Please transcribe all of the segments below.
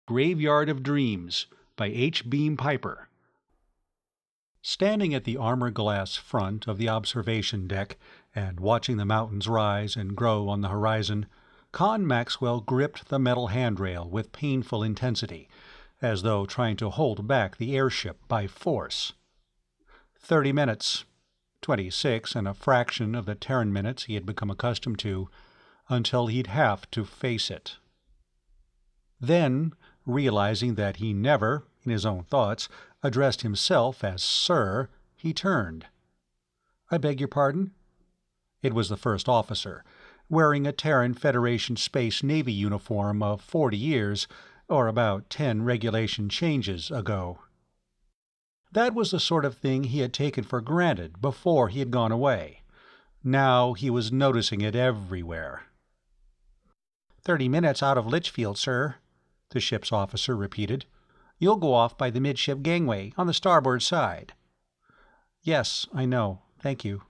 Graveyard of Dreams by H. Beam Piper. Standing at the armor-glass front of the observation deck and watching the mountains rise and grow on the horizon, Con Maxwell gripped the metal handrail with painful intensity, as though trying to hold back the airship by force. 30 minutes, 26 and a fraction of the Terran minutes he had become accustomed to, until he'd have to face it. Then, realizing that he never, in his own thoughts, addressed himself as Sir, he turned. "I beg your pardon?" It was the first officer, wearing a Terran Federation Space Navy uniform of 40 years, or about 10 regulation changes ago. That was the sort of thing he had taken for granted before he had gone away. Now he was noticing it everywhere. 30 minutes out of Litchfield, sir," the ship's officer repeated. "You'll go off by the midship gangway on the starboard side." "Yes, I know. Thank you."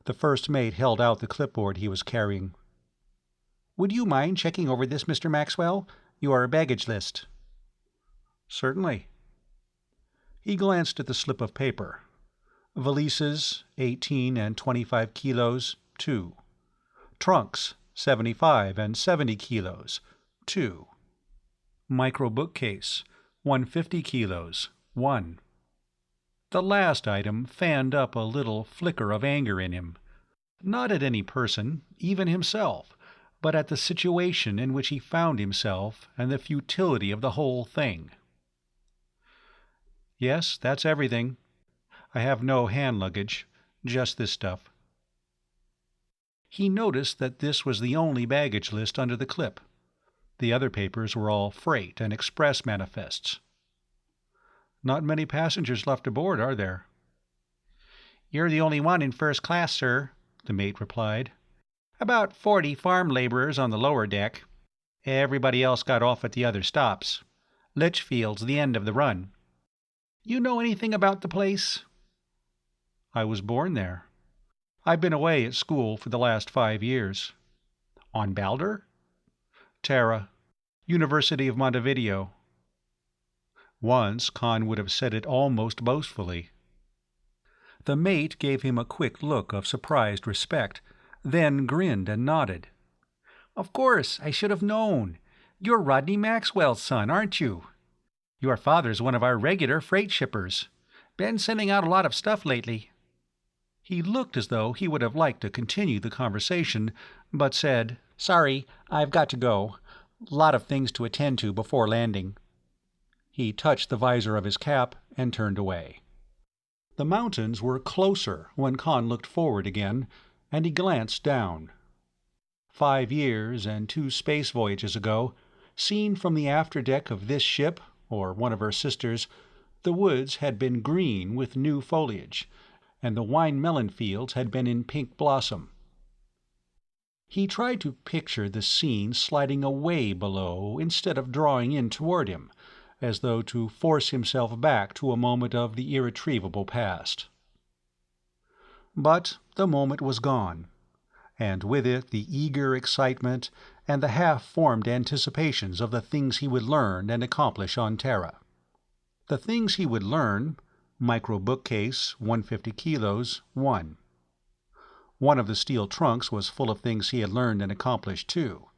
The first mate held out the clipboard he was carrying. "Would you mind checking over this, Mr. Maxwell? Your baggage list." "Certainly." He glanced at the slip of paper. Valises, 18 and 25 kilos, 2. Trunks, 75 and 70 kilos, 2. Micro bookcase, 150 kilos, 1. The last item fanned up a little flicker of anger in him. Not at any person, even himself, but at the situation in which he found himself and the futility of the whole thing. "Yes, that's everything. I have no hand luggage, just this stuff." He noticed that this was the only baggage list under the clip. The other papers were all freight and express manifests. "Not many passengers left aboard, are there?" "You're the only one in first class, sir," the mate replied. "About 40 farm laborers on the lower deck. Everybody else got off at the other stops. Litchfield's the end of the run. You know anything about the place?" "I was born there. I've been away at school for the last 5 years." "On Balder?" "Terra. University of Montevideo." Once Con would have said it almost boastfully. The mate gave him a quick look of surprised respect, then grinned and nodded. "Of course, I should have known. You're Rodney Maxwell's son, aren't you? Your father's one of our regular freight shippers. Been sending out a lot of stuff lately." He looked as though he would have liked to continue the conversation, but said, "Sorry, I've got to go. Lot of things to attend to before landing." He touched the visor of his cap and turned away. The mountains were closer when Con looked forward again, and he glanced down. 5 years and 2 space voyages ago, seen from the afterdeck of this ship, or one of her sisters, the woods had been green with new foliage, and the wine-melon fields had been in pink blossom. He tried to picture the scene sliding away below instead of drawing in toward him, as though to force himself back to a moment of the irretrievable past. But the moment was gone, and with it the eager excitement and the half-formed anticipations of the things he would learn and accomplish on Terra. The things he would learn: micro bookcase, 150 kilos, 1. One of the steel trunks was full of things he had learned and accomplished, too.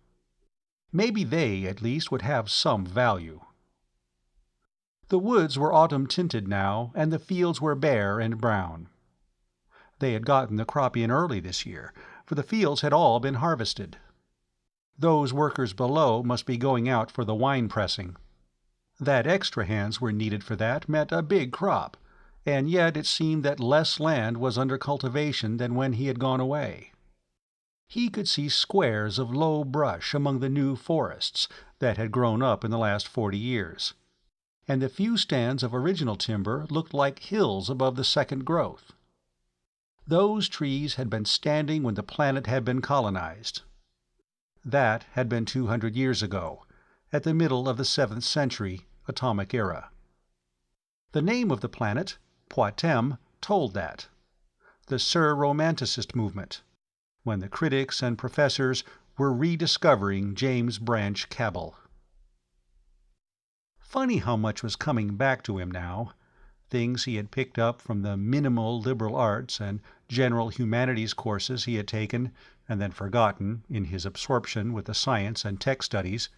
Maybe they, at least, would have some value. The woods were autumn-tinted now, and the fields were bare and brown. They had gotten the crop in early this year, for the fields had all been harvested. Those workers below must be going out for the wine pressing. That extra hands were needed for that meant a big crop, and yet it seemed that less land was under cultivation than when he had gone away. He could see squares of low brush among the new forests that had grown up in the last 40 years, and the few stands of original timber looked like hills above the second growth. Those trees had been standing when the planet had been colonized. That had been 200 years ago, at the middle of the 7th century atomic era. The name of the planet, Poitem, told that. The Sur-Romanticist movement, when the critics and professors were rediscovering James Branch Cabell. Funny how much was coming back to him now. Things he had picked up from the minimal liberal arts and general humanities courses he had taken and then forgotten in his absorption with the science and tech studies.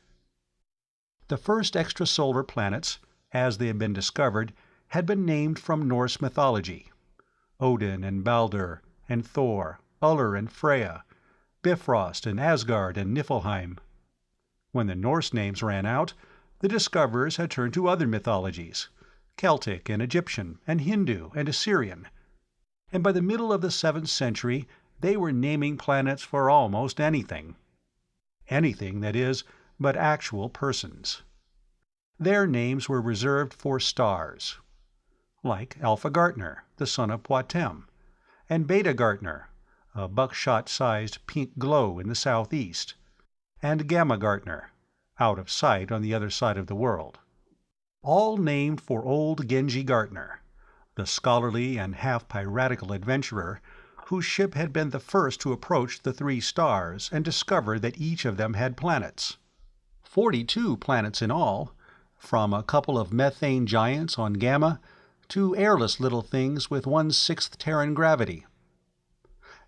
The first extrasolar planets, as they had been discovered, had been named from Norse mythology. Odin and Baldur and Thor, Uller and Freya, Bifrost and Asgard and Niflheim. When the Norse names ran out, the discoverers had turned to other mythologies, Celtic and Egyptian and Hindu and Assyrian, and by the middle of the 7th century they were naming planets for almost anything. Anything, that is, but actual persons. Their names were reserved for stars, like Alpha Gartner, the son of Poitem, and Beta Gartner, a buckshot-sized pink glow in the southeast, and Gamma Gartner, out of sight on the other side of the world. All named for old Genji Gartner, the scholarly and half-piratical adventurer whose ship had been the first to approach the 3 stars and discover that each of them had planets. 42 planets in all, from a couple of methane giants on Gamma to airless little things with 1/6 Terran gravity.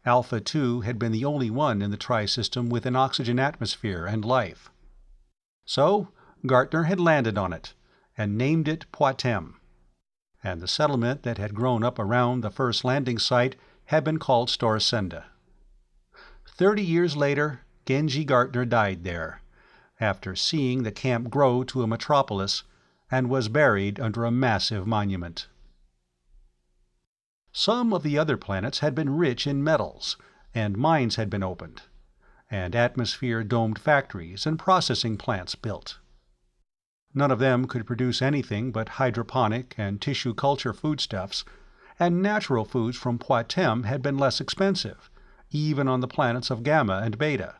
Alpha 2 had been the only one in the Tri-System with an oxygen atmosphere and life. So Gartner had landed on it and named it Poitem, and the settlement that had grown up around the first landing site had been called Storsenda. 30 years later, Genji Gartner died there, after seeing the camp grow to a metropolis, and was buried under a massive monument. Some of the other planets had been rich in metals, and mines had been opened, and atmosphere-domed factories and processing plants built. None of them could produce anything but hydroponic and tissue culture foodstuffs, and natural foods from Poitem had been less expensive, even on the planets of Gamma and Beta.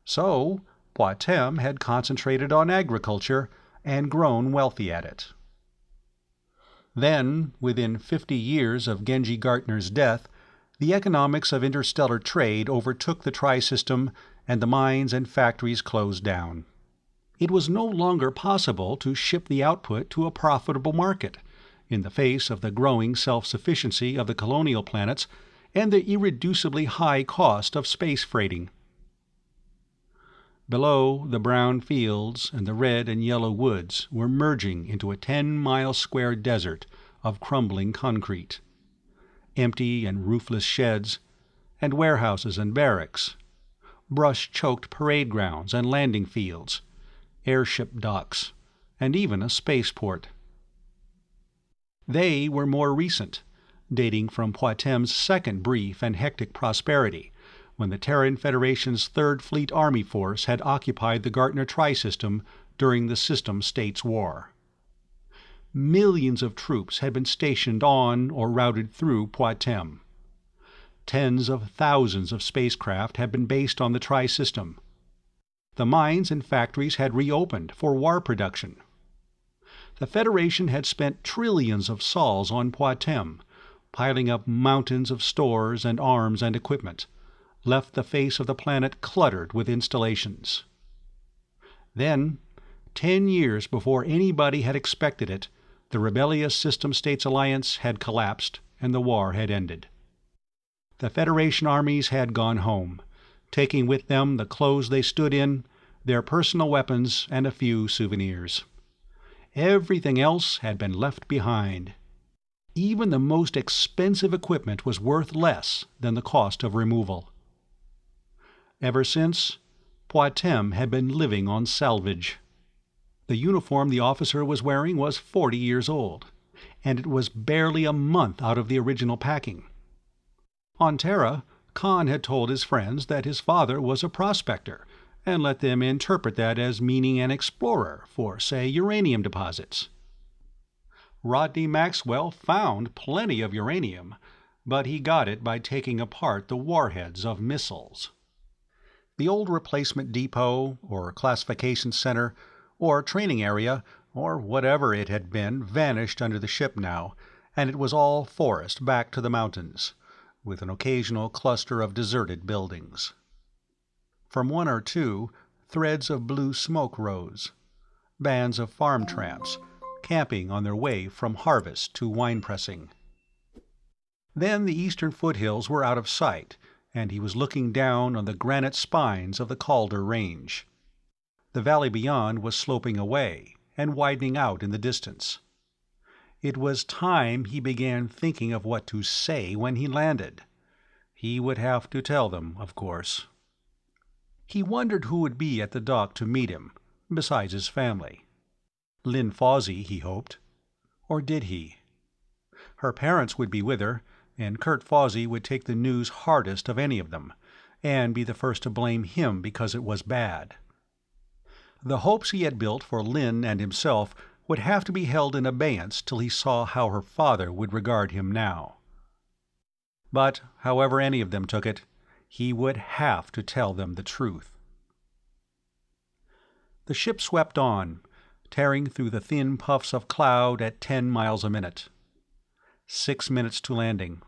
So Poitem had concentrated on agriculture and grown wealthy at it. Then, within 50 years of Genji Gartner's death, the economics of interstellar trade overtook the Tri-System, and the mines and factories closed down. It was no longer possible to ship the output to a profitable market, in the face of the growing self-sufficiency of the colonial planets and the irreducibly high cost of space freighting. Below, the brown fields and the red and yellow woods were merging into a 10-mile-square desert of crumbling concrete. Empty and roofless sheds, and warehouses and barracks, brush-choked parade grounds and landing fields, airship docks, and even a spaceport. They were more recent, dating from Poitem's second brief and hectic prosperity, when the Terran Federation's 3rd Fleet Army Force had occupied the Gartner Tri-System during the System States War. Millions of troops had been stationed on or routed through Poitem. Tens of thousands of spacecraft had been based on the Tri-System. The mines and factories had reopened for war production. The Federation had spent trillions of sols on Poitem, piling up mountains of stores and arms and equipment, left the face of the planet cluttered with installations. Then, 10 years before anybody had expected it, the rebellious System States Alliance had collapsed and the war had ended. The Federation armies had gone home, taking with them the clothes they stood in, their personal weapons, and a few souvenirs. Everything else had been left behind. Even the most expensive equipment was worth less than the cost of removal. Ever since, Poitem had been living on salvage. The uniform the officer was wearing was 40 years old, and it was barely a month out of the original packing. On Terra, Khan had told his friends that his father was a prospector, and let them interpret that as meaning an explorer for, say, uranium deposits. Rodney Maxwell found plenty of uranium, but he got it by taking apart the warheads of missiles. The old replacement depot, or classification center, or training area, or whatever it had been, vanished under the ship now, and it was all forest back to the mountains, with an occasional cluster of deserted buildings. From one or two, threads of blue smoke rose. bands of farm tramps, camping on their way from harvest to wine pressing. Then the eastern foothills were out of sight, and he was looking down on the granite spines of the Calder Range. The valley beyond was sloping away and widening out in the distance. It was time he began thinking of what to say when he landed. He would have to tell them, of course. He wondered who would be at the dock to meet him, besides his family. Lynn Fawsey, he hoped. Or did he? Her parents would be with her, and Kurt Fawsey would take the news hardest of any of them, and be the first to blame him because it was bad. The hopes he had built for Lynn and himself would have to be held in abeyance till he saw how her father would regard him now. But, however any of them took it, he would have to tell them the truth. The ship swept on, tearing through the thin puffs of cloud at 10 miles a minute. 6 minutes to landing.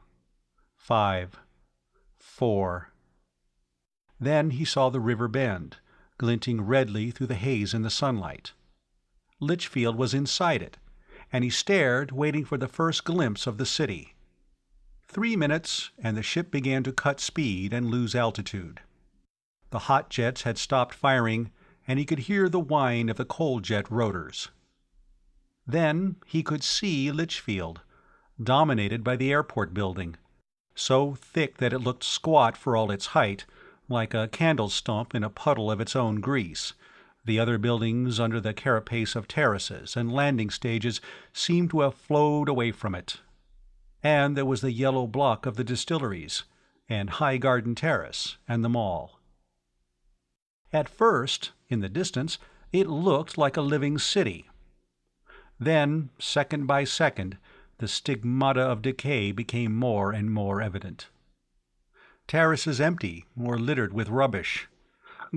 5. 4. Then he saw the river bend, glinting redly through the haze in the sunlight. Litchfield was inside it, and he stared, waiting for the first glimpse of the city. 3 minutes, and the ship began to cut speed and lose altitude. The hot jets had stopped firing, and he could hear the whine of the cold jet rotors. Then he could see Litchfield, dominated by the airport building, so thick that it looked squat for all its height, like a candle stump in a puddle of its own grease. The other buildings under the carapace of terraces and landing stages seemed to have flowed away from it. And there was the yellow block of the distilleries, and High Garden Terrace, and the mall. At first, in the distance, it looked like a living city. Then, second by second, the stigmata of decay became more and more evident. Terraces empty or littered with rubbish.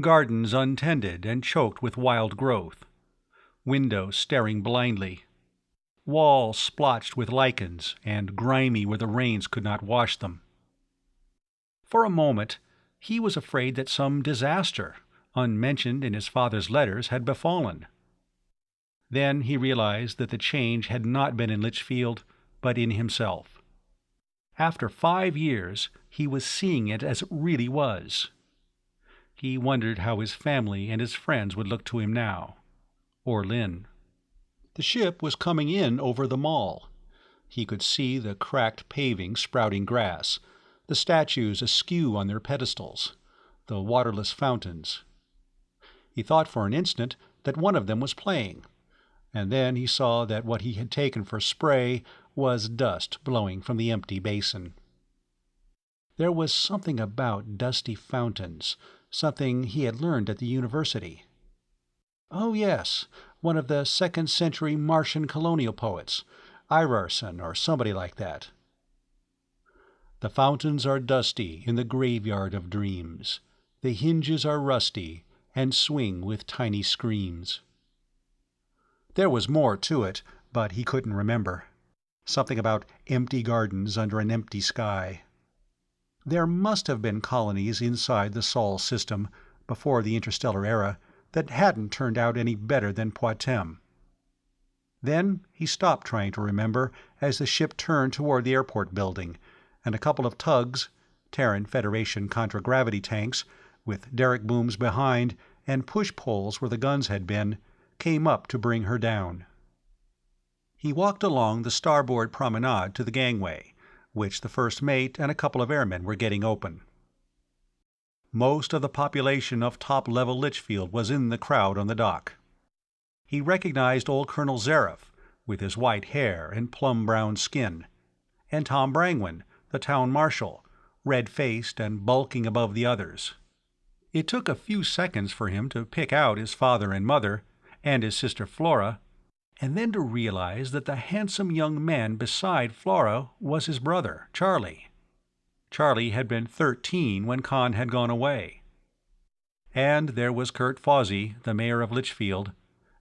Gardens untended and choked with wild growth. Windows staring blindly. Walls splotched with lichens and grimy where the rains could not wash them. For a moment, he was afraid that some disaster, unmentioned in his father's letters, had befallen. Then he realized that the change had not been in Litchfield, but in himself. After 5 years, he was seeing it as it really was. He wondered how his family and his friends would look to him now. Or Lynn. The ship was coming in over the mall. He could see the cracked paving sprouting grass, the statues askew on their pedestals, the waterless fountains. He thought for an instant that one of them was playing, and then he saw that what he had taken for spray was dust blowing from the empty basin. There was something about dusty fountains, something he had learned at the university. Oh yes, one of the 2nd century Martian colonial poets, Irarson or somebody like that. The fountains are dusty in the graveyard of dreams. The hinges are rusty and swing with tiny screams. There was more to it, but he couldn't remember. Something about empty gardens under an empty sky. There must have been colonies inside the Sol system, before the interstellar era, that hadn't turned out any better than Poitem. Then he stopped trying to remember as the ship turned toward the airport building, and a couple of tugs, Terran Federation contragravity tanks, with derrick booms behind and push-poles where the guns had been, came up to bring her down. He walked along the starboard promenade to the gangway, which the first mate and a couple of airmen were getting open. Most of the population of top-level Litchfield was in the crowd on the dock. He recognized old Colonel Zareff, with his white hair and plum-brown skin, and Tom Brangwyn, the town marshal, red-faced and bulking above the others. It took a few seconds for him to pick out his father and mother, and his sister Flora, and then to realize that the handsome young man beside Flora was his brother, Charlie. Charlie had been 13 when Con had gone away. And there was Kurt Fawsey, the mayor of Litchfield,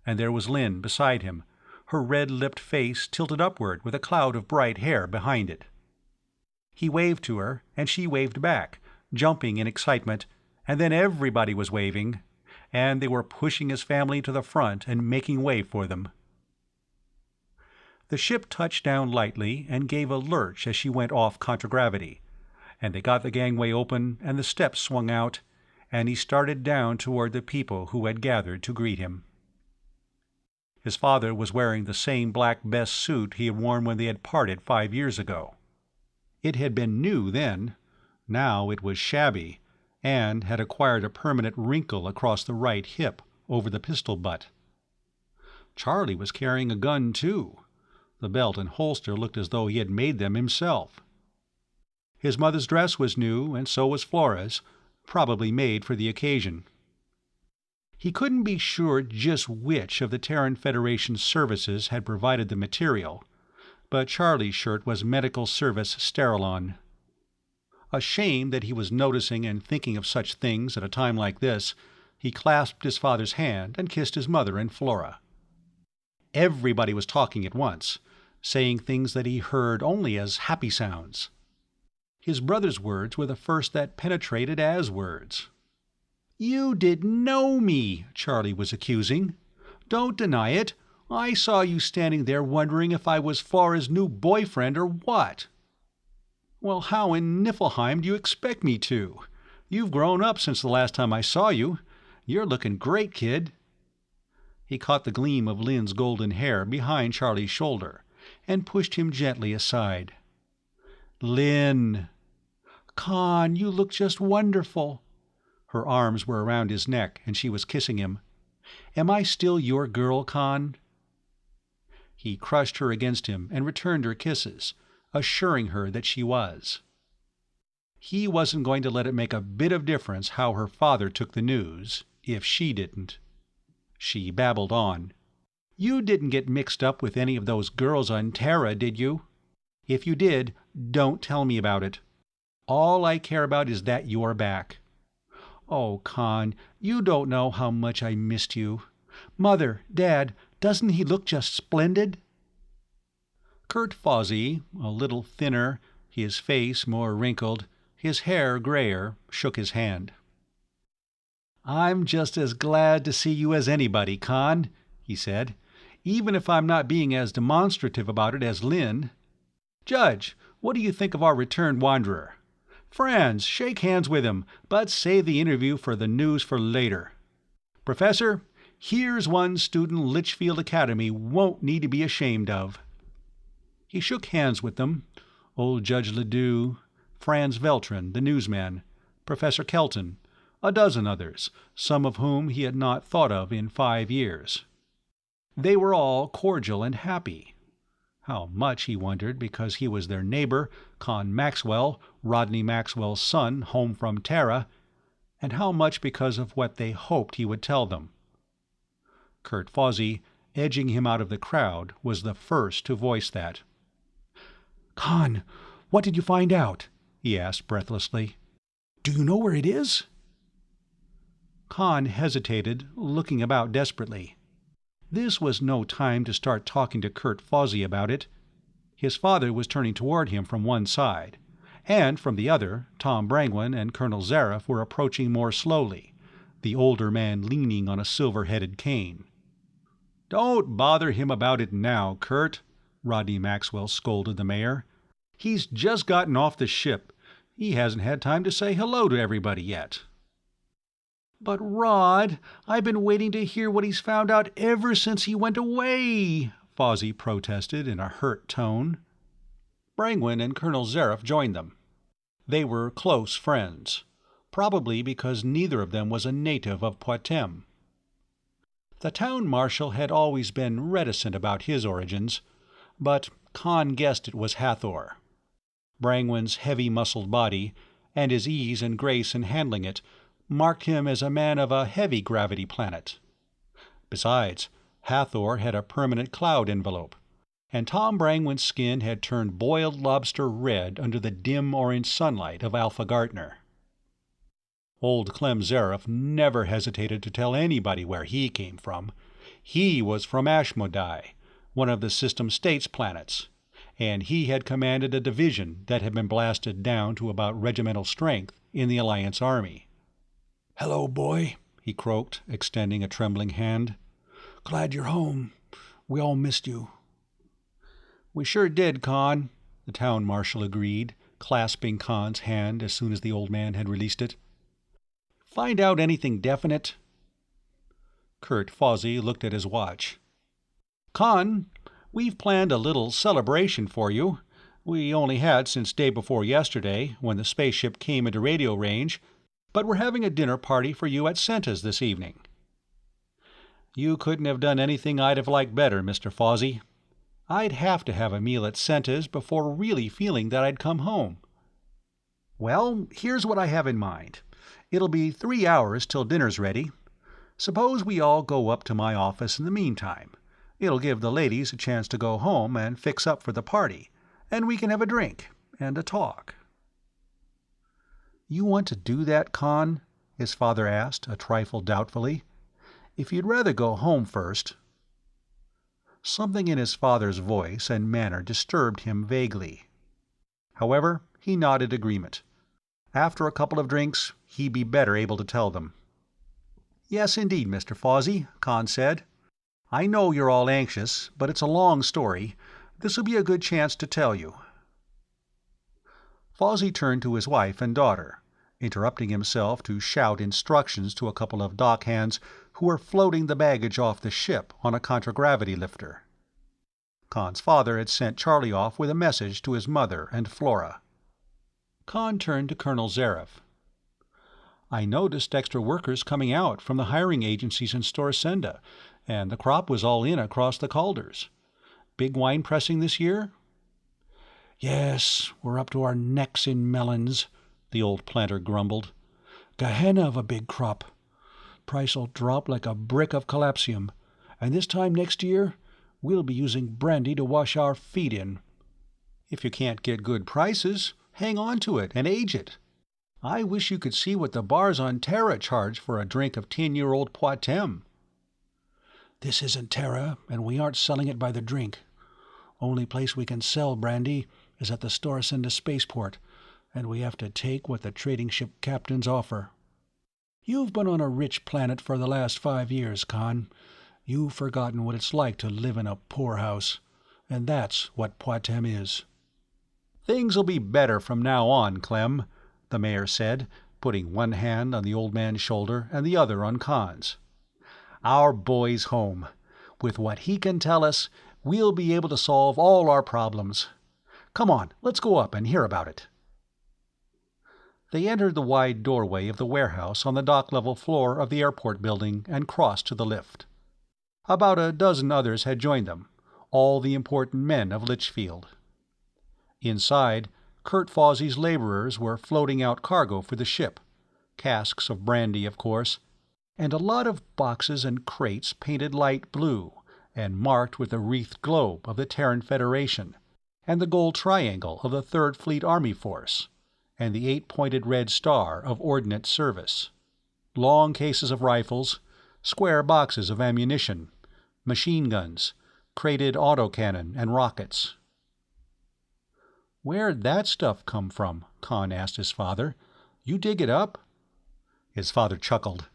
and there was Lynn beside him, her red-lipped face tilted upward with a cloud of bright hair behind it. He waved to her, and she waved back, jumping in excitement, and then everybody was waving, and they were pushing his family to the front and making way for them. The ship touched down lightly and gave a lurch as she went off contragravity, and they got the gangway open and the steps swung out, and he started down toward the people who had gathered to greet him. His father was wearing the same black best suit he had worn when they had parted 5 years ago. It had been new then. Now it was shabby, and had acquired a permanent wrinkle across the right hip over the pistol butt. Charlie was carrying a gun, too. The belt and holster looked as though he had made them himself. His mother's dress was new, and so was Flora's, probably made for the occasion. He couldn't be sure just which of the Terran Federation services had provided the material, but Charlie's shirt was Medical Service Sterilon. Ashamed that he was noticing and thinking of such things at a time like this, he clasped his father's hand and kissed his mother and Flora. Everybody was talking at once, saying things that he heard only as happy sounds. His brother's words were the first that penetrated as words. "You didn't know me," Charlie was accusing. "Don't deny it. I saw you standing there wondering if I was Flora's new boyfriend or what." "Well, how in Niflheim do you expect me to? You've grown up since the last time I saw you. You're looking great, kid." He caught the gleam of Lynn's golden hair behind Charlie's shoulder and pushed him gently aside. "Lynn." "Con, you look just wonderful." Her arms were around his neck, and she was kissing him. "Am I still your girl, Con?" He crushed her against him and returned her kisses, assuring her that she was. He wasn't going to let it make a bit of difference how her father took the news, if she didn't. She babbled on. "You didn't get mixed up with any of those girls on Terra, did you? If you did, don't tell me about it. All I care about is that you're back. Oh, Con, you don't know how much I missed you. Mother, Dad, doesn't he look just splendid?" Kurt Fawsey, a little thinner, his face more wrinkled, his hair grayer, shook his hand. "I'm just as glad to see you as anybody, Con," he said, "even if I'm not being as demonstrative about it as Lynn. Judge, what do you think of our returned wanderer? Franz, shake hands with him, but save the interview for the news for later. Professor, here's one student Litchfield Academy won't need to be ashamed of." He shook hands with them, old Judge Ledoux, Franz Veltrin, the newsman, Professor Kelton, a dozen others, some of whom he had not thought of in 5 years. They were all cordial and happy. How much, he wondered, because he was their neighbor, Con Maxwell, Rodney Maxwell's son, home from Terra, and how much because of what they hoped he would tell them. Kurt Fawsey, edging him out of the crowd, was the first to voice that. "Con, what did you find out?" he asked breathlessly. "Do you know where it is?" Con hesitated, looking about desperately. This was no time to start talking to Kurt Fawsey about it. His father was turning toward him from one side, and from the other Tom Brangwyn and Colonel Zareff were approaching more slowly, the older man leaning on a silver-headed cane. "Don't bother him about it now, Kurt," Rodney Maxwell scolded the mayor. "He's just gotten off the ship. He hasn't had time to say hello to everybody yet." "But, Rod, I've been waiting to hear what he's found out ever since he went away," Fawsey protested in a hurt tone. Brangwyn and Colonel Zareff joined them. They were close friends, probably because neither of them was a native of Poitem. The town marshal had always been reticent about his origins, but Con guessed it was Hathor. Brangwyn's heavy-muscled body, and his ease and grace in handling it, marked him as a man of a heavy-gravity planet. Besides, Hathor had a permanent cloud envelope, and Tom Brangwyn's skin had turned boiled lobster red under the dim orange sunlight of Alpha Gartner. Old Clem Zareff never hesitated to tell anybody where he came from. He was from Ashmodai, one of the System States planets, and he had commanded a division that had been blasted down to about regimental strength in the Alliance Army. "Hello, boy," he croaked, extending a trembling hand. "Glad you're home. We all missed you." "We sure did, Con," the town marshal agreed, clasping Con's hand as soon as the old man had released it. "Find out anything definite?" Kurt Fawsey looked at his watch. "Con, we've planned a little celebration for you. We only had since day before yesterday, when the spaceship came into radio range, but we're having a dinner party for you at Senta's this evening." "You couldn't have done anything I'd have liked better, Mr. Fawsey. I'd have to have a meal at Senta's before really feeling that I'd come home." "Well, here's what I have in mind. It'll be 3 hours till dinner's ready. Suppose we all go up to my office in the meantime. It'll give the ladies a chance to go home and fix up for the party, and we can have a drink and a talk." "You want to do that, Con?" his father asked, a trifle doubtfully. "If you'd rather go home first—" Something in his father's voice and manner disturbed him vaguely. However, he nodded agreement. After a couple of drinks, he'd be better able to tell them. "Yes, indeed, Mr. Fawsey," Con said. "I know you're all anxious, but it's a long story. This'll be a good chance to tell you." Fawsey turned to his wife and daughter, interrupting himself to shout instructions to a couple of dock hands who were floating the baggage off the ship on a contragravity lifter. Con's father had sent Charlie off with a message to his mother and Flora. Con turned to Colonel Zareff. "I noticed extra workers coming out from the hiring agencies in Storsenda, and the crop was all in across the Calders. Big wine pressing this year?" "Yes, we're up to our necks in melons," the old planter grumbled. "Gehenna of a big crop. Price'll drop like a brick of collapsium, and this time next year we'll be using brandy to wash our feet in." "If you can't get good prices, hang on to it and age it. I wish you could see what the bars on Terra charge for a drink of 10-year-old Poitem." "This isn't Terra, and we aren't selling it by the drink. Only place we can sell brandy is at the Storsenda spaceport, and we have to take what the trading ship captains offer. You've been on a rich planet for the last 5 years, Con. You've forgotten what it's like to live in a poorhouse, and that's what Poitem is." "Things'll be better from now on, Clem," the mayor said, putting one hand on the old man's shoulder and the other on Con's. "Our boy's home. With what he can tell us, we'll be able to solve all our problems. Come on, let's go up and hear about it." They entered the wide doorway of the warehouse on the dock-level floor of the airport building and crossed to the lift. About a dozen others had joined them, all the important men of Litchfield. Inside, Kurt Fawsey's laborers were floating out cargo for the ship, casks of brandy, of course, and a lot of boxes and crates painted light blue and marked with the wreathed globe of the Terran Federation, and the gold triangle of the 3rd Fleet Army Force, and the 8-pointed red star of Ordnance Service. Long cases of rifles, square boxes of ammunition, machine guns, crated autocannon and rockets. "Where'd that stuff come from?" Con asked his father. "You dig it up?" His father chuckled.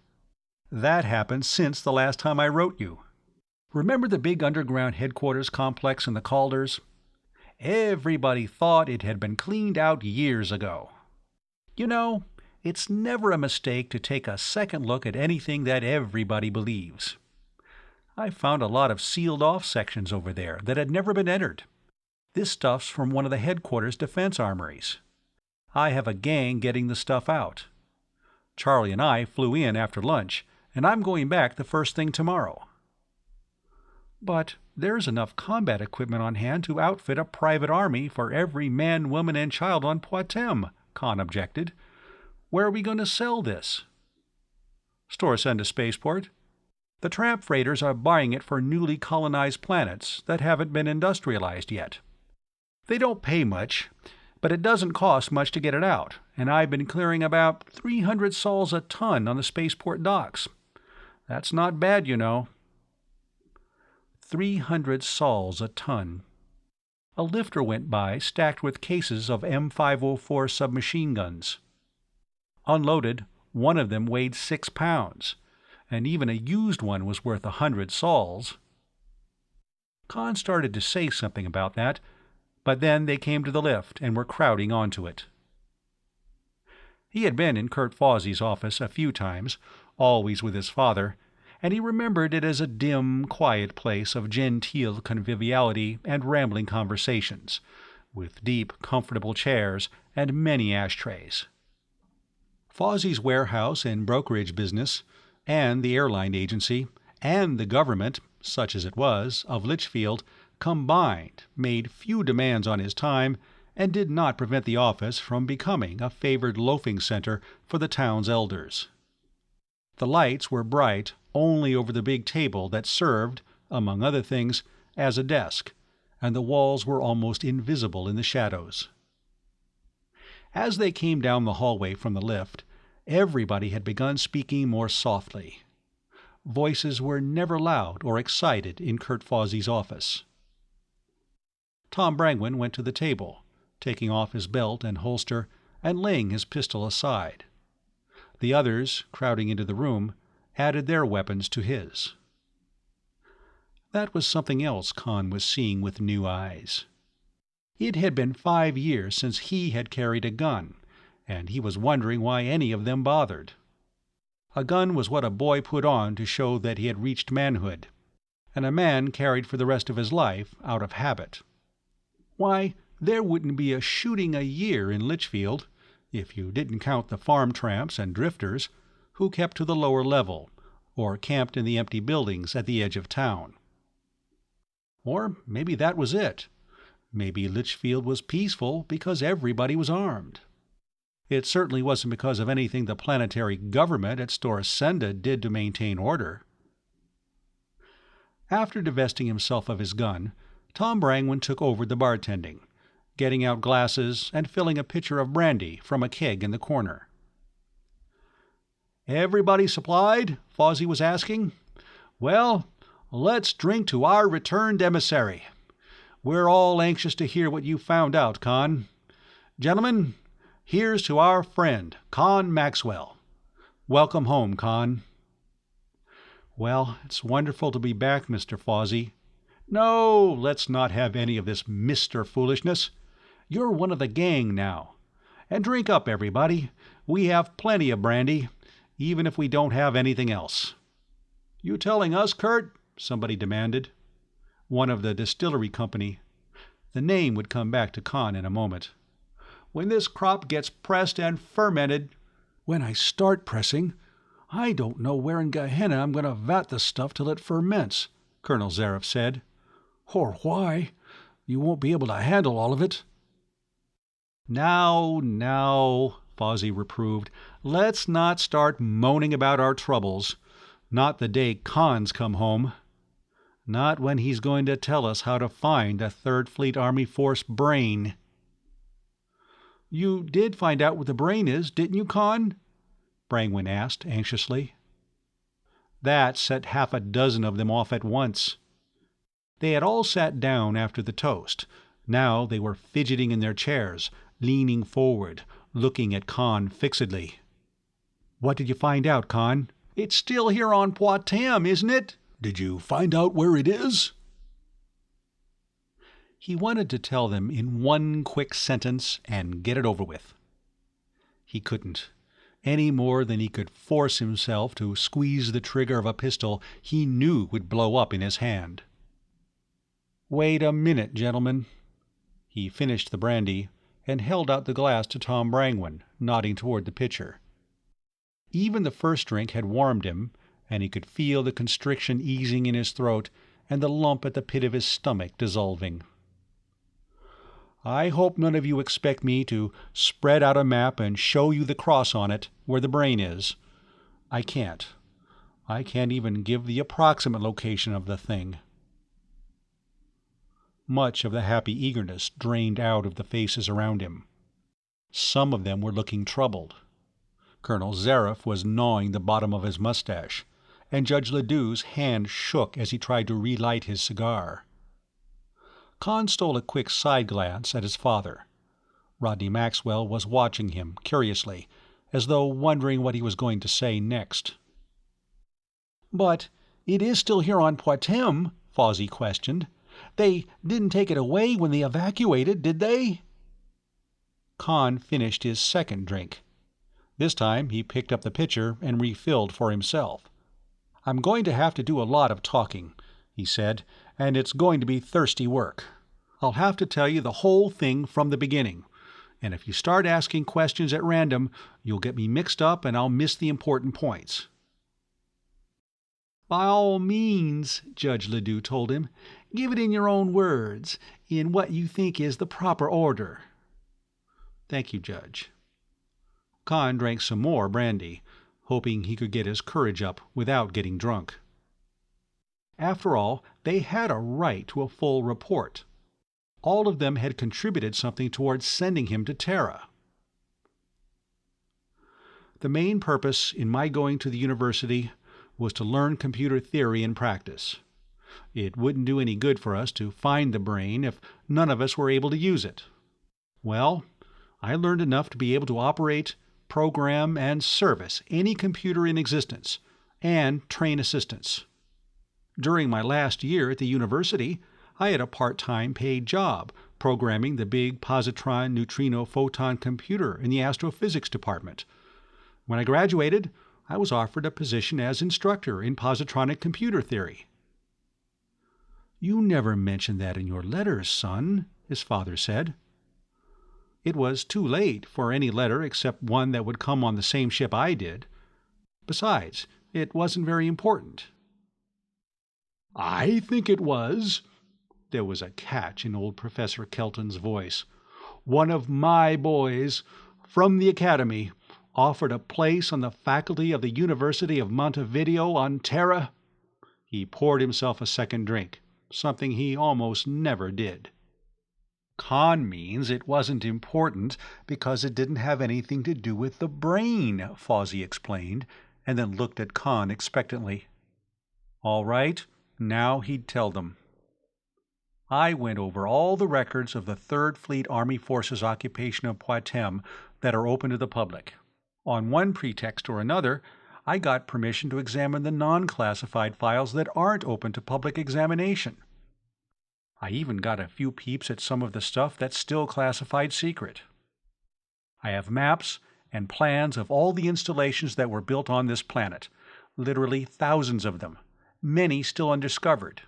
"That happened since the last time I wrote you. Remember the big underground headquarters complex in the Calders? Everybody thought it had been cleaned out years ago. You know, it's never a mistake to take a second look at anything that everybody believes. I found a lot of sealed-off sections over there that had never been entered. This stuff's from one of the headquarters defense armories. I have a gang getting the stuff out. Charlie and I flew in after lunch, and I'm going back the first thing tomorrow." "But there's enough combat equipment on hand to outfit a private army for every man, woman, and child on Poitem," Con objected. "Where are we going to sell this?" "Storsenda Spaceport. The tramp freighters are buying it for newly colonized planets that haven't been industrialized yet. They don't pay much, but it doesn't cost much to get it out, and I've been clearing about 300 sols a ton on the spaceport docks. That's not bad, you know." 300 sols a ton. A lifter went by stacked with cases of M504 submachine guns. Unloaded, one of them weighed 6 pounds, and even a used one was worth 100 sols. Con started to say something about that, but then they came to the lift and were crowding onto it. He had been in Kurt Fawsey's office a few times, always with his father, and he remembered it as a dim, quiet place of genteel conviviality and rambling conversations, with deep, comfortable chairs and many ashtrays. Fawsey's warehouse and brokerage business, and the airline agency, and the government, such as it was, of Litchfield, combined made few demands on his time and did not prevent the office from becoming a favored loafing center for the town's elders. The lights were bright only over the big table that served, among other things, as a desk, and the walls were almost invisible in the shadows. As they came down the hallway from the lift, everybody had begun speaking more softly. Voices were never loud or excited in Kurt Fawsey's office. Tom Brangwyn went to the table, taking off his belt and holster and laying his pistol aside. The others, crowding into the room, added their weapons to his. That was something else Con was seeing with new eyes. It had been 5 years since he had carried a gun, and he was wondering why any of them bothered. A gun was what a boy put on to show that he had reached manhood, and a man carried for the rest of his life out of habit. Why, there wouldn't be a shooting a year in Litchfield, if you didn't count the farm tramps and drifters who kept to the lower level, or camped in the empty buildings at the edge of town. Or maybe that was it. Maybe Litchfield was peaceful because everybody was armed. It certainly wasn't because of anything the planetary government at Storsenda did to maintain order. After divesting himself of his gun, Tom Brangwyn took over the bartending, getting out glasses and filling a pitcher of brandy from a keg in the corner. "Everybody supplied?" Fawsey was asking. "Well, let's drink to our returned emissary. We're all anxious to hear what you found out, Con. Gentlemen, here's to our friend, Con Maxwell. Welcome home, Con." "Well, it's wonderful to be back, Mr. Fawsey." "No, let's not have any of this Mr. foolishness. You're one of the gang now. And drink up, everybody. We have plenty of brandy, even if we don't have anything else." "You telling us, Kurt?" somebody demanded. One of the distillery company. The name would come back to Con in a moment. "When this crop gets pressed and fermented—" "When I start pressing, I don't know where in Gehenna I'm going to vat the stuff till it ferments," Colonel Zareff said. "Or why. You won't be able to handle all of it." Now, Fawsey reproved. "Let's not start moaning about our troubles. Not the day Con's come home. Not when he's going to tell us how to find the 3rd Fleet Army Force brain." "You did find out what the brain is, didn't you, Con?" Brangwyn asked anxiously. That set half a dozen of them off at once. They had all sat down after the toast. Now they were fidgeting in their chairs, leaning forward, looking at Con fixedly. "What did you find out, Con?" "It's still here on Poitem, isn't it?" "Did you find out where it is?" He wanted to tell them in one quick sentence and get it over with. He couldn't, any more than he could force himself to squeeze the trigger of a pistol he knew would blow up in his hand. "Wait a minute, gentlemen." He finished the brandy and held out the glass to Tom Brangwyn, nodding toward the pitcher. Even the first drink had warmed him, and he could feel the constriction easing in his throat and the lump at the pit of his stomach dissolving. "I hope none of you expect me to spread out a map and show you the cross on it where the brain is. I can't. I can't even give the approximate location of the thing." Much of the happy eagerness drained out of the faces around him. Some of them were looking troubled. Colonel Zareff was gnawing the bottom of his mustache, and Judge Ledoux's hand shook as he tried to relight his cigar. Con stole a quick side glance at his father. Rodney Maxwell was watching him curiously, as though wondering what he was going to say next. But it is still here on Poitem, Fawsey questioned. They didn't take it away when they evacuated, did they? Khan finished his second drink. This time he picked up the pitcher and refilled for himself. "I'm going to have to do a lot of talking," he said, "and it's going to be thirsty work. I'll have to tell you the whole thing from the beginning, and if you start asking questions at random, you'll get me mixed up and I'll miss the important points." "By all means," Judge Ledoux told him. "Give it in your own words, in what you think is the proper order." "Thank you, Judge." Khan drank some more brandy, hoping he could get his courage up without getting drunk. After all, they had a right to a full report. All of them had contributed something towards sending him to Terra. "The main purpose in my going to the university was to learn computer theory and practice. It wouldn't do any good for us to find the brain if none of us were able to use it. Well, I learned enough to be able to operate, program, and service any computer in existence, and train assistants. During my last year at the university, I had a part-time paid job programming the big positron neutrino photon computer in the astrophysics department. When I graduated, I was offered a position as instructor in positronic computer theory." "You never mentioned that in your letters, son," his father said. "It was too late for any letter except one that would come on the same ship I did. Besides, it wasn't very important." "I think it was." There was a catch in old Professor Kelton's voice. "One of my boys, from the Academy, offered a place on the faculty of the University of Montevideo on Terra." He poured himself a second drink, something he almost never did. "Con means it wasn't important because it didn't have anything to do with the brain," Fawsey explained, and then looked at Con expectantly. All right, now he'd tell them. "I went over all the records of the 3rd Fleet Army Forces occupation of Poitem that are open to the public. On one pretext or another, I got permission to examine the non-classified files that aren't open to public examination. I even got a few peeps at some of the stuff that's still classified secret. I have maps and plans of all the installations that were built on this planet, literally thousands of them, many still undiscovered.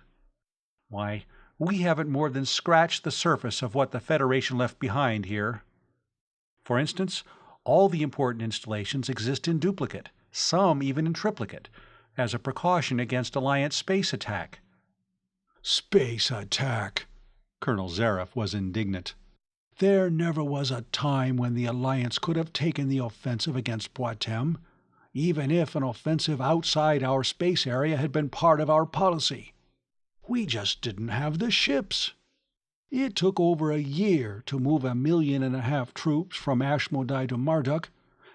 Why, we haven't more than scratched the surface of what the Federation left behind here. For instance, all the important installations exist in duplicate, some even in triplicate, as a precaution against Alliance space attack." "Space attack!" Colonel Zareff was indignant. "There never was a time when the Alliance could have taken the offensive against Poitem, even if an offensive outside our space area had been part of our policy. We just didn't have the ships. It took over a year to move 1.5 million troops from Ashmodai to Marduk,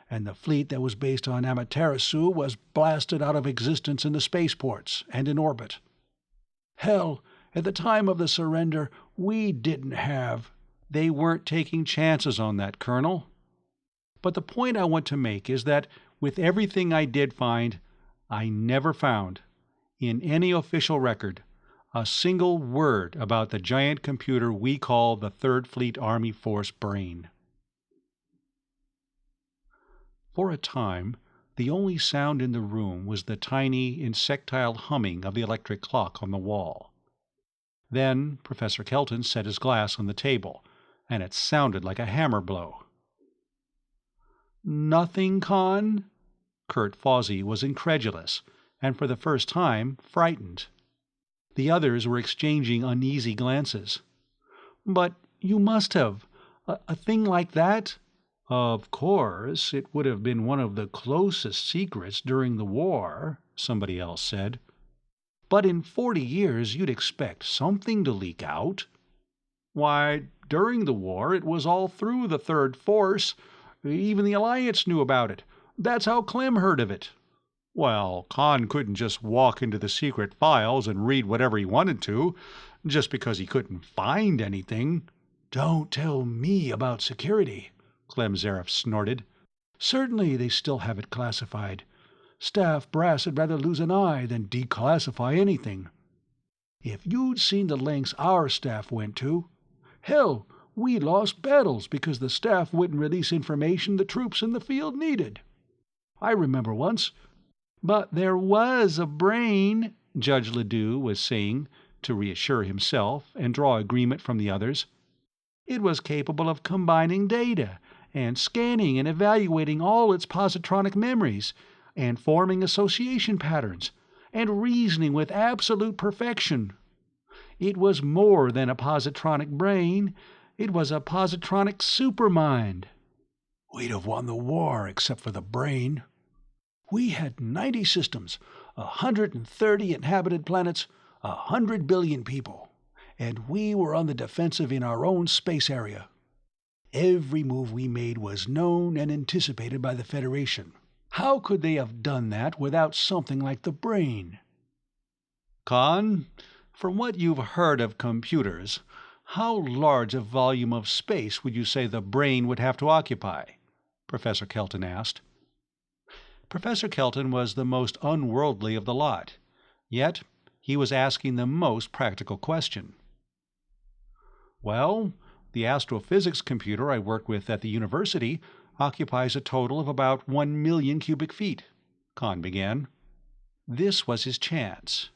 and the fleet that was based on Amaterasu was blasted out of existence in the spaceports and in orbit. Hell, at the time of the surrender, we didn't have—" "They weren't taking chances on that, Colonel. But the point I want to make is that with everything I did find, I never found, in any official record, a single word about the giant computer we call the 3rd Fleet Army Force brain." For a time, the only sound in the room was the tiny, insectile humming of the electric clock on the wall. Then Professor Kelton set his glass on the table, and it sounded like a hammer blow. "Nothing, Con?" Kurt Fawsey was incredulous, and for the first time frightened. The others were exchanging uneasy glances. "But you must have. A thing like that?" "Of course, it would have been one of the closest secrets during the war," somebody else said. "But in 40 years you'd expect something to leak out." "Why, during the war it was all through the 3rd Force. Even the Alliance knew about it. That's how Clem heard of it." "Well, Khan couldn't just walk into the secret files and read whatever he wanted to, just because he couldn't find anything." "Don't tell me about security," Clem Zareff snorted. "Certainly they still have it classified. Staff brass would rather lose an eye than declassify anything. If you'd seen the lengths our staff went to, hell, we lost battles because the staff wouldn't release information the troops in the field needed. I remember once. But there was a brain, Judge Ledoux was saying, to reassure himself and draw agreement from the others. It was capable of combining data and scanning and evaluating all its positronic memories and forming association patterns and reasoning with absolute perfection. It was more than a positronic brain. It was a positronic supermind. We'd have won the war except for the brain. We had 90 systems, 130 inhabited planets, 100 billion people, and we were on the defensive in our own space area. Every move we made was known and anticipated by the Federation. How could they have done that without something like the brain? Khan, from what you've heard of computers, how large a volume of space would you say the brain would have to occupy? Professor Kelton asked. Professor Kelton was the most unworldly of the lot, yet he was asking the most practical question. Well, the astrophysics computer I work with at the university occupies a total of about 1 million cubic feet, Khan began. This was his chance.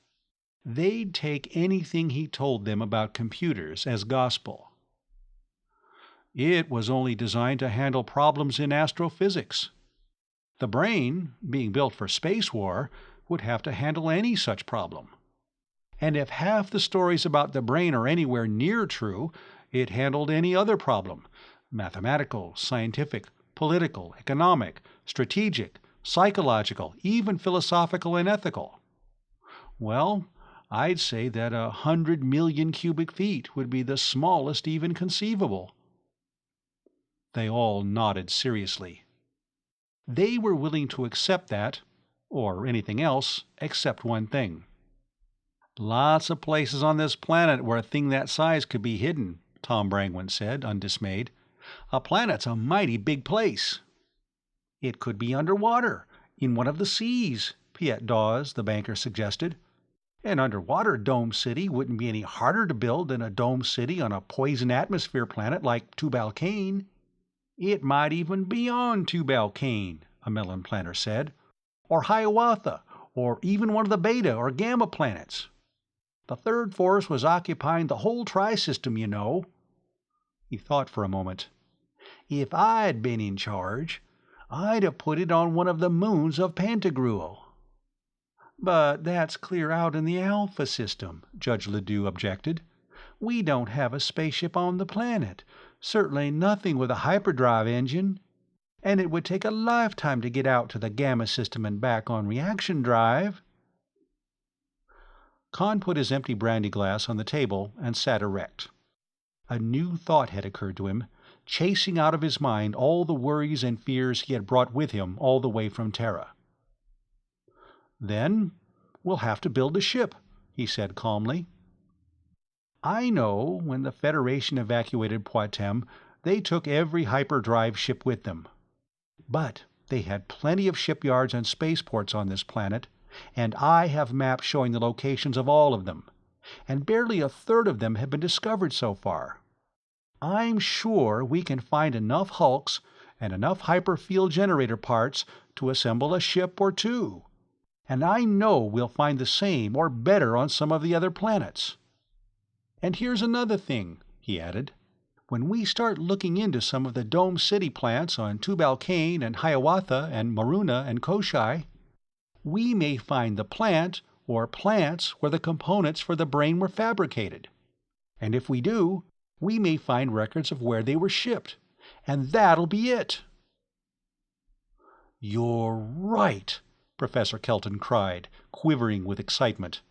They'd take anything he told them about computers as gospel. It was only designed to handle problems in astrophysics. The brain, being built for space war, would have to handle any such problem. And if half the stories about the brain are anywhere near true, it handled any other problem: mathematical, scientific, political, economic, strategic, psychological, even philosophical and ethical. Well, I'd say that 100 million cubic feet would be the smallest even conceivable. They all nodded seriously. They were willing to accept that, or anything else, except one thing. Lots of places on this planet where a thing that size could be hidden, Tom Brangwyn said, undismayed. A planet's a mighty big place. It could be underwater, in one of the seas, Piet Dawes, the banker, suggested. An underwater dome city wouldn't be any harder to build than a dome city on a poison atmosphere planet like Tubal-Cain. It might even be on Tubal-Cain, a melon planter said, or Hiawatha, or even one of the beta or gamma planets. The third force was occupying the whole tri-system, you know. He thought for a moment. If I'd been in charge, I'd have put it on one of the moons of Pantagruel. But that's clear out in the Alpha system, Judge Ledoux objected. We don't have a spaceship on the planet, certainly nothing with a hyperdrive engine, and it would take a lifetime to get out to the Gamma system and back on reaction drive. Khan put his empty brandy glass on the table and sat erect. A new thought had occurred to him, chasing out of his mind all the worries and fears he had brought with him all the way from Terra. Then we'll have to build a ship, he said calmly. I know when the Federation evacuated Poitem, they took every hyperdrive ship with them. But they had plenty of shipyards and spaceports on this planet, and I have maps showing the locations of all of them, and barely a third of them have been discovered so far. I'm sure we can find enough hulks and enough hyperfield generator parts to assemble a ship or two. And I know we'll find the same or better on some of the other planets. And here's another thing, he added. When we start looking into some of the Dome City plants on Tubal-Cain and Hiawatha and Maruna and Koshai, we may find the plant or plants where the components for the brain were fabricated. And if we do, we may find records of where they were shipped. And that'll be it. You're right, Professor Kelton cried, quivering with excitement.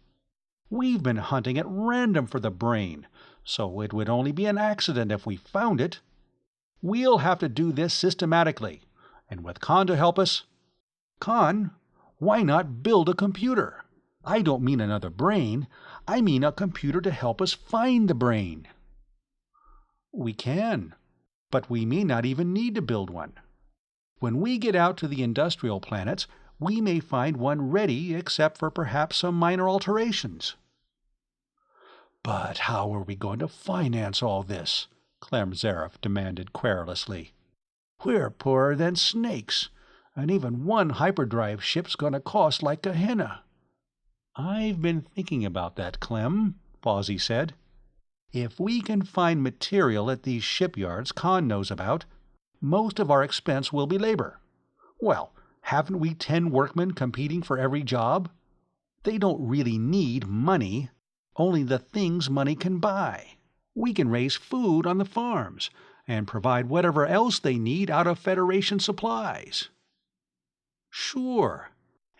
We've been hunting at random for the brain, so it would only be an accident if we found it. We'll have to do this systematically, and with Khan to help us. Khan, why not build a computer? I don't mean another brain. I mean a computer to help us find the brain. We can, but we may not even need to build one. When we get out to the industrial planets, we may find one ready except for perhaps some minor alterations." "But how are we going to finance all this?" Clem Zareth demanded querulously. "We're poorer than snakes, and even one hyperdrive ship's going to cost like a henna." "I've been thinking about that, Clem," Fawsey said. "If we can find material at these shipyards Khan knows about, most of our expense will be labor. Well, haven't we 10 workmen competing for every job? They don't really need money, only the things money can buy. We can raise food on the farms and provide whatever else they need out of Federation supplies." "Sure.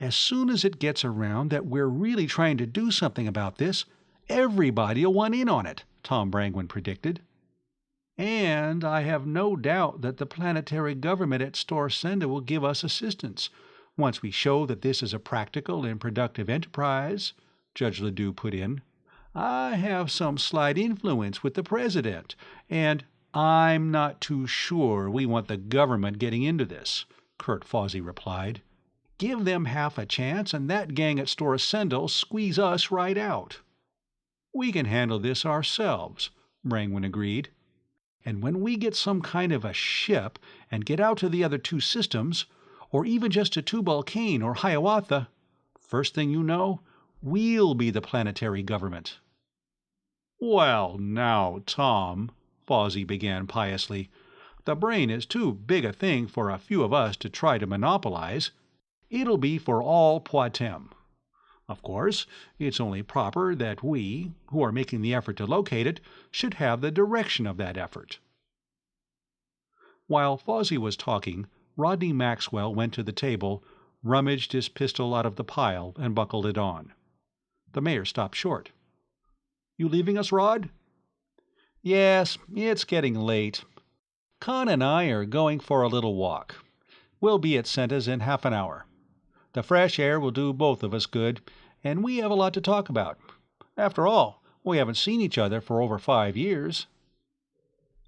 As soon as it gets around that we're really trying to do something about this, everybody'll want in on it," Tom Brangwyn predicted. "And I have no doubt that the planetary government at Storsenda will give us assistance, once we show that this is a practical and productive enterprise," Judge Ledoux put in. "I have some slight influence with the president, and—" "I'm not too sure we want the government getting into this," Kurt Fawsey replied. "Give them half a chance and that gang at Storsenda'll squeeze us right out." "We can handle this ourselves," Brangwyn agreed. "And when we get some kind of a ship and get out to the other 2 systems, or even just to Tubal-Cain or Hiawatha, first thing you know, we'll be the planetary government." "Well, now, Tom," Fawsey began piously, "the brain is too big a thing for a few of us to try to monopolize. It'll be for all Poitem. Of course, it's only proper that we, who are making the effort to locate it, should have the direction of that effort." While Fawsey was talking, Rodney Maxwell went to the table, rummaged his pistol out of the pile, and buckled it on. The mayor stopped short. "You leaving us, Rod?" "Yes, it's getting late. Khan and I are going for a little walk. We'll be at Senta's in half an hour. The fresh air will do both of us good, and we have a lot to talk about. After all, we haven't seen each other for over 5 years."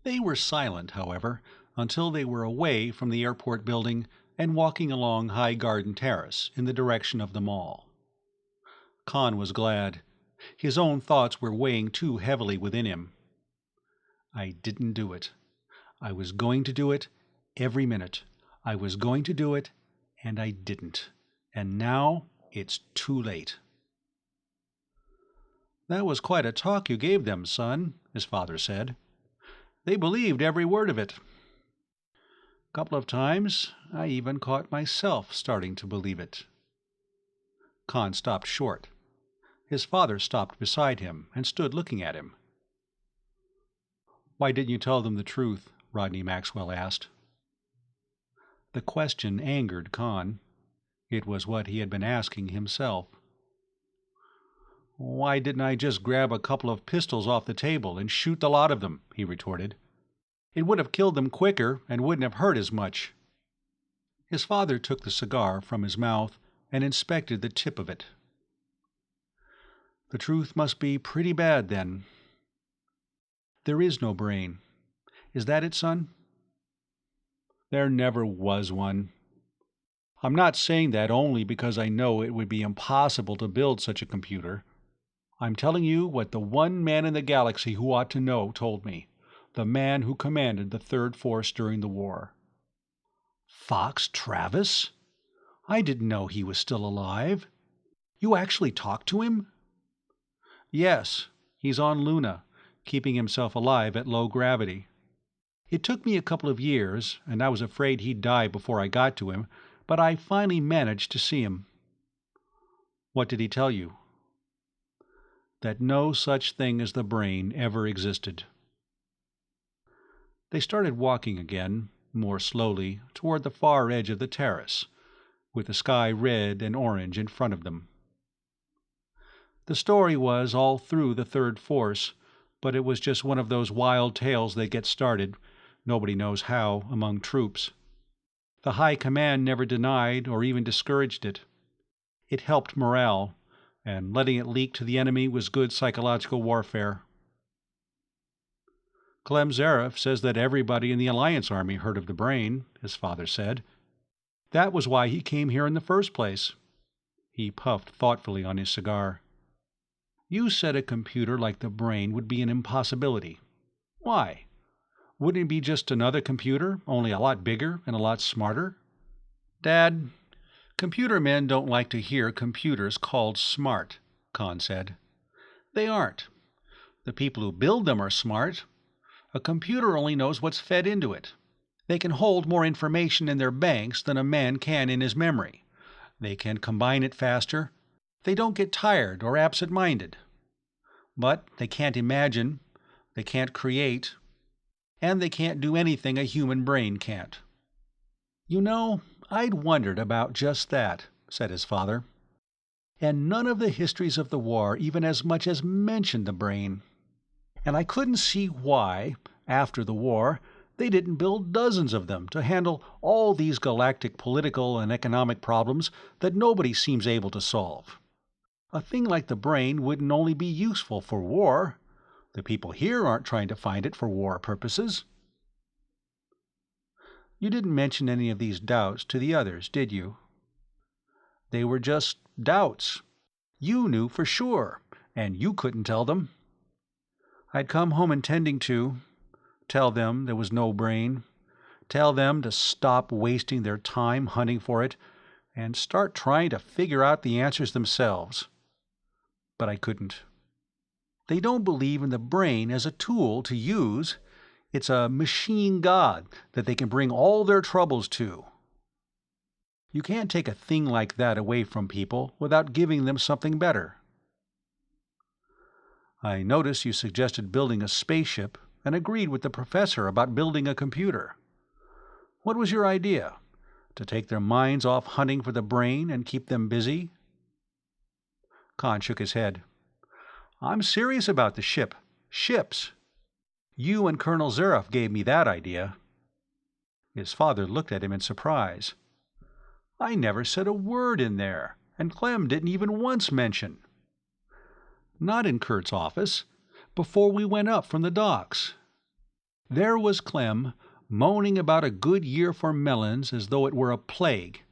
They were silent, however, until they were away from the airport building and walking along High Garden Terrace in the direction of the mall. Khan was glad. His own thoughts were weighing too heavily within him. "I didn't do it. I was going to do it every minute. I was going to do it, and I didn't. And now it's too late." "That was quite a talk you gave them, son," his father said. "They believed every word of it. A couple of times I even caught myself starting to believe it." Khan stopped short. His father stopped beside him and stood looking at him. "Why didn't you tell them the truth?" Rodney Maxwell asked. The question angered Khan. It was what he had been asking himself. "Why didn't I just grab a couple of pistols off the table and shoot the lot of them?" he retorted. "It would have killed them quicker and wouldn't have hurt as much." His father took the cigar from his mouth and inspected the tip of it. "The truth must be pretty bad, then. There is no brain. Is that it, son?" "There never was one. I'm not saying that only because I know it would be impossible to build such a computer. I'm telling you what the one man in the galaxy who ought to know told me, the man who commanded the Third Force during the war." "Fox Travis? I didn't know he was still alive. You actually talked to him?" "Yes, he's on Luna, keeping himself alive at low gravity. It took me a couple of years, and I was afraid he'd die before I got to him, but I finally managed to see him." "What did he tell you?" "That no such thing as the brain ever existed." They started walking again, more slowly, toward the far edge of the terrace, with the sky red and orange in front of them. The story was all through the Third Force, but it was just one of those wild tales that get started, nobody knows how, among troops. The High Command never denied or even discouraged it. It helped morale, and letting it leak to the enemy was good psychological warfare. "Clem Zareth says that everybody in the Alliance Army heard of the brain," his father said. That was why he came here in the first place. He puffed thoughtfully on his cigar. You said a computer like the brain would be an impossibility. Why? Wouldn't it be just another computer, only a lot bigger and a lot smarter? Dad, computer men don't like to hear computers called smart, Khan said. They aren't. The people who build them are smart. A computer only knows what's fed into it. They can hold more information in their banks than a man can in his memory. They can combine it faster. They don't get tired or absent-minded. But they can't imagine, they can't create, and they can't do anything a human brain can't. You know, I'd wondered about just that, said his father. And none of the histories of the war even as much as mentioned the brain. And I couldn't see why, after the war, they didn't build dozens of them to handle all these galactic political and economic problems that nobody seems able to solve. A thing like the brain wouldn't only be useful for war. The people here aren't trying to find it for war purposes. You didn't mention any of these doubts to the others, did you? They were just doubts. You knew for sure, and you couldn't tell them. I'd come home intending to. Tell them there was no brain. Tell them to stop wasting their time hunting for it and start trying to figure out the answers themselves. But I couldn't. They don't believe in the brain as a tool to use. It's a machine god that they can bring all their troubles to. You can't take a thing like that away from people without giving them something better. I noticed you suggested building a spaceship and agreed with the professor about building a computer. What was your idea? To take their minds off hunting for the brain and keep them busy? Khan shook his head. I'm serious about the ship. Ships. You and Colonel Zareff gave me that idea. His father looked at him in surprise. I never said a word in there, and Clem didn't even once mention. Not in Kurt's office, before we went up from the docks. There was Clem, moaning about a good year for melons as though it were a plague,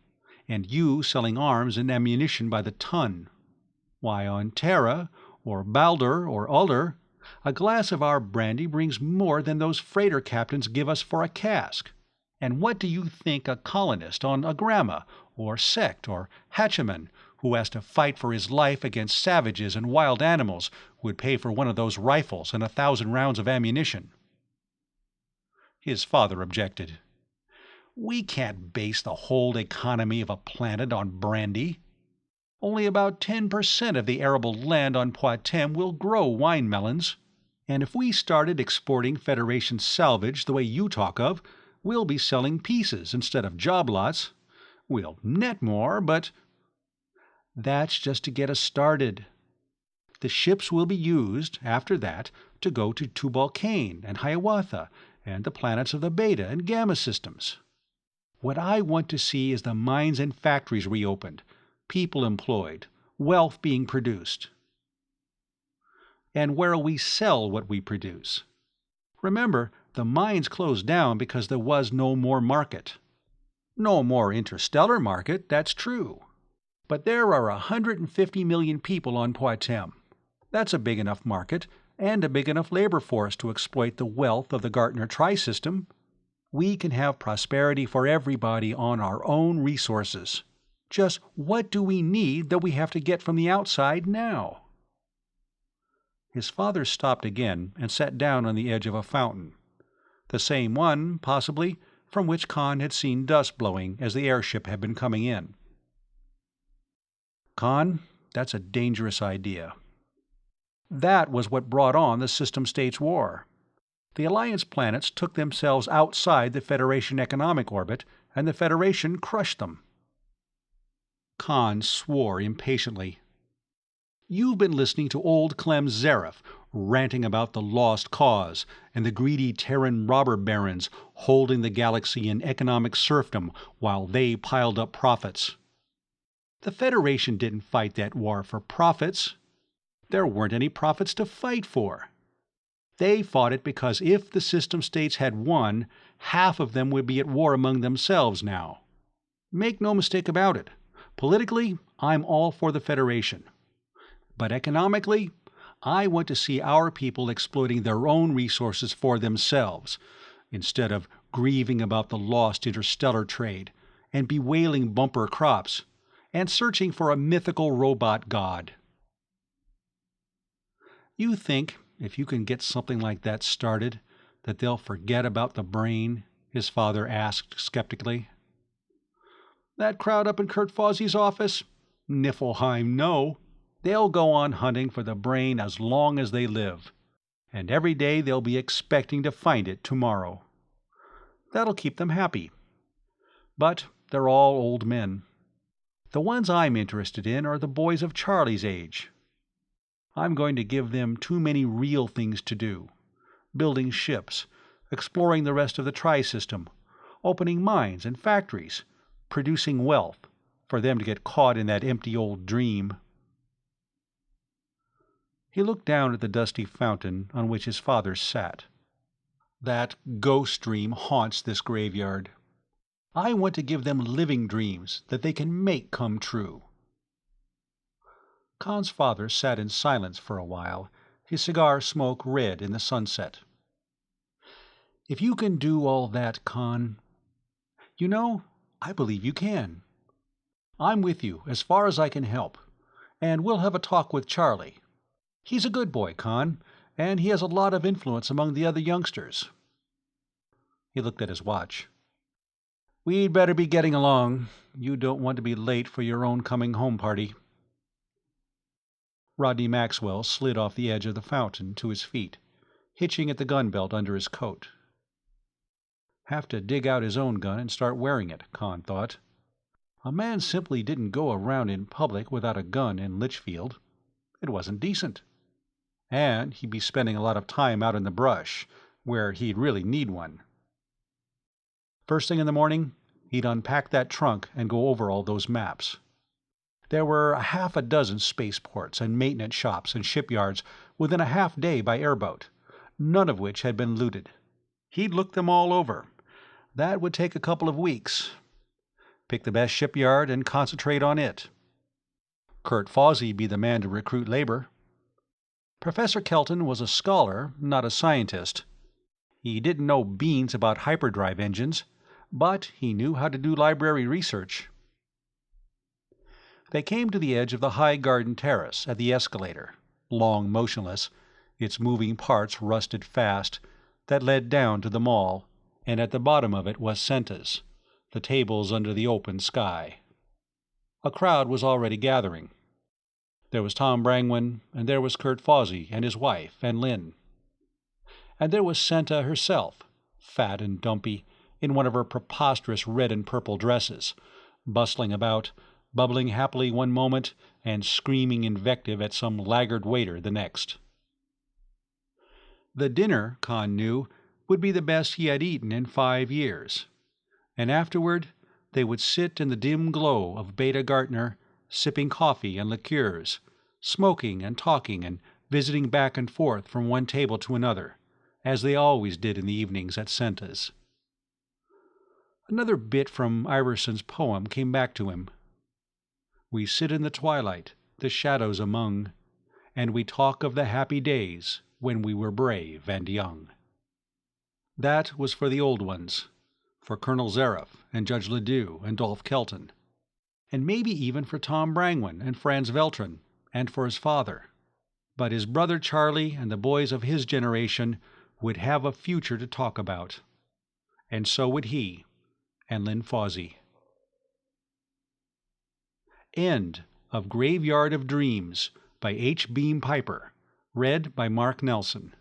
and you selling arms and ammunition by the ton. Why, on Terra, or Baldur, or Ulder, a glass of our brandy brings more than those freighter captains give us for a cask. And what do you think a colonist on Agrama, or Sect, or Hatchaman, who has to fight for his life against savages and wild animals, would pay for one of those rifles and 1,000 rounds of ammunition? His father objected. We can't base the whole economy of a planet on brandy. Only about 10% of the arable land on Poitem will grow wine melons. And if we started exporting Federation salvage the way you talk of, we'll be selling pieces instead of job lots. We'll net more, but that's just to get us started. The ships will be used, after that, to go to Tubal-Cain and Hiawatha and the planets of the Beta and Gamma systems. What I want to see is the mines and factories reopened, people employed, wealth being produced. And where'll we sell what we produce? Remember, the mines closed down because there was no more market. No more interstellar market, that's true. But there are 150 million people on Poitem. That's a big enough market, and a big enough labor force to exploit the wealth of the Gartner Tri-System. We can have prosperity for everybody on our own resources. Just what do we need that we have to get from the outside now? His father stopped again and sat down on the edge of a fountain. The same one, possibly, from which Khan had seen dust blowing as the airship had been coming in. Khan, that's a dangerous idea. That was what brought on the System States War. The Alliance planets took themselves outside the Federation economic orbit, and the Federation crushed them. Khan swore impatiently. You've been listening to old Clem Zareff, ranting about the lost cause and the greedy Terran robber barons holding the galaxy in economic serfdom while they piled up profits. The Federation didn't fight that war for profits. There weren't any profits to fight for. They fought it because if the system states had won, half of them would be at war among themselves now. Make no mistake about it. Politically, I'm all for the Federation. But economically, I want to see our people exploiting their own resources for themselves, instead of grieving about the lost interstellar trade, and bewailing bumper crops, and searching for a mythical robot god. You think, if you can get something like that started, that they'll forget about the brain? His father asked skeptically. That crowd up in Kurt Fozzie's office? Niflheim, no. They'll go on hunting for the brain as long as they live, and every day they'll be expecting to find it tomorrow. That'll keep them happy. But they're all old men. The ones I'm interested in are the boys of Charlie's age. I'm going to give them too many real things to do. Building ships, exploring the rest of the Tri-System, opening mines and factories, producing wealth, for them to get caught in that empty old dream. He looked down at the dusty fountain on which his father sat. That ghost dream haunts this graveyard. I want to give them living dreams that they can make come true. Khan's father sat in silence for a while, his cigar smoke red in the sunset. If you can do all that, Khan, you know, I believe you can. I'm with you as far as I can help, and we'll have a talk with Charlie. He's a good boy, Khan, and he has a lot of influence among the other youngsters. He looked at his watch. We'd better be getting along. You don't want to be late for your own coming home party. Rodney Maxwell slid off the edge of the fountain to his feet, hitching at the gun belt under his coat. Have to dig out his own gun and start wearing it, Khan thought. A man simply didn't go around in public without a gun in Litchfield. It wasn't decent. And he'd be spending a lot of time out in the brush, where he'd really need one. First thing in the morning, he'd unpack that trunk and go over all those maps. There were half a dozen spaceports and maintenance shops and shipyards within a half day by airboat, none of which had been looted. He'd look them all over. That would take a couple of weeks. Pick the best shipyard and concentrate on it. Kurt Fawsey be the man to recruit labor. Professor Kelton was a scholar, not a scientist. He didn't know beans about hyperdrive engines, but he knew how to do library research. They came to the edge of the high garden terrace at the escalator, long motionless, its moving parts rusted fast, that led down to the mall, and at the bottom of it was Senta's, the tables under the open sky. A crowd was already gathering. There was Tom Brangwyn, and there was Kurt Fawsey and his wife and Lynn. And there was Senta herself, fat and dumpy, in one of her preposterous red and purple dresses, bustling about, bubbling happily one moment and screaming invective at some laggard waiter the next. The dinner, Khan knew, would be the best he had eaten in 5 years, and afterward they would sit in the dim glow of Beta Gartner, sipping coffee and liqueurs, smoking and talking and visiting back and forth from one table to another, as they always did in the evenings at Senta's. Another bit from Iverson's poem came back to him. We sit in the twilight, the shadows among, and we talk of the happy days when we were brave and young. That was for the old ones, for Colonel Zareff and Judge Ledoux and Dolph Kelton, and maybe even for Tom Brangwyn and Franz Veltrin, and for his father. But his brother Charlie and the boys of his generation would have a future to talk about. And so would he, and Lynn Fawsey. End of Graveyard of Dreams by H. Beam Piper. Read by Mark Nelson.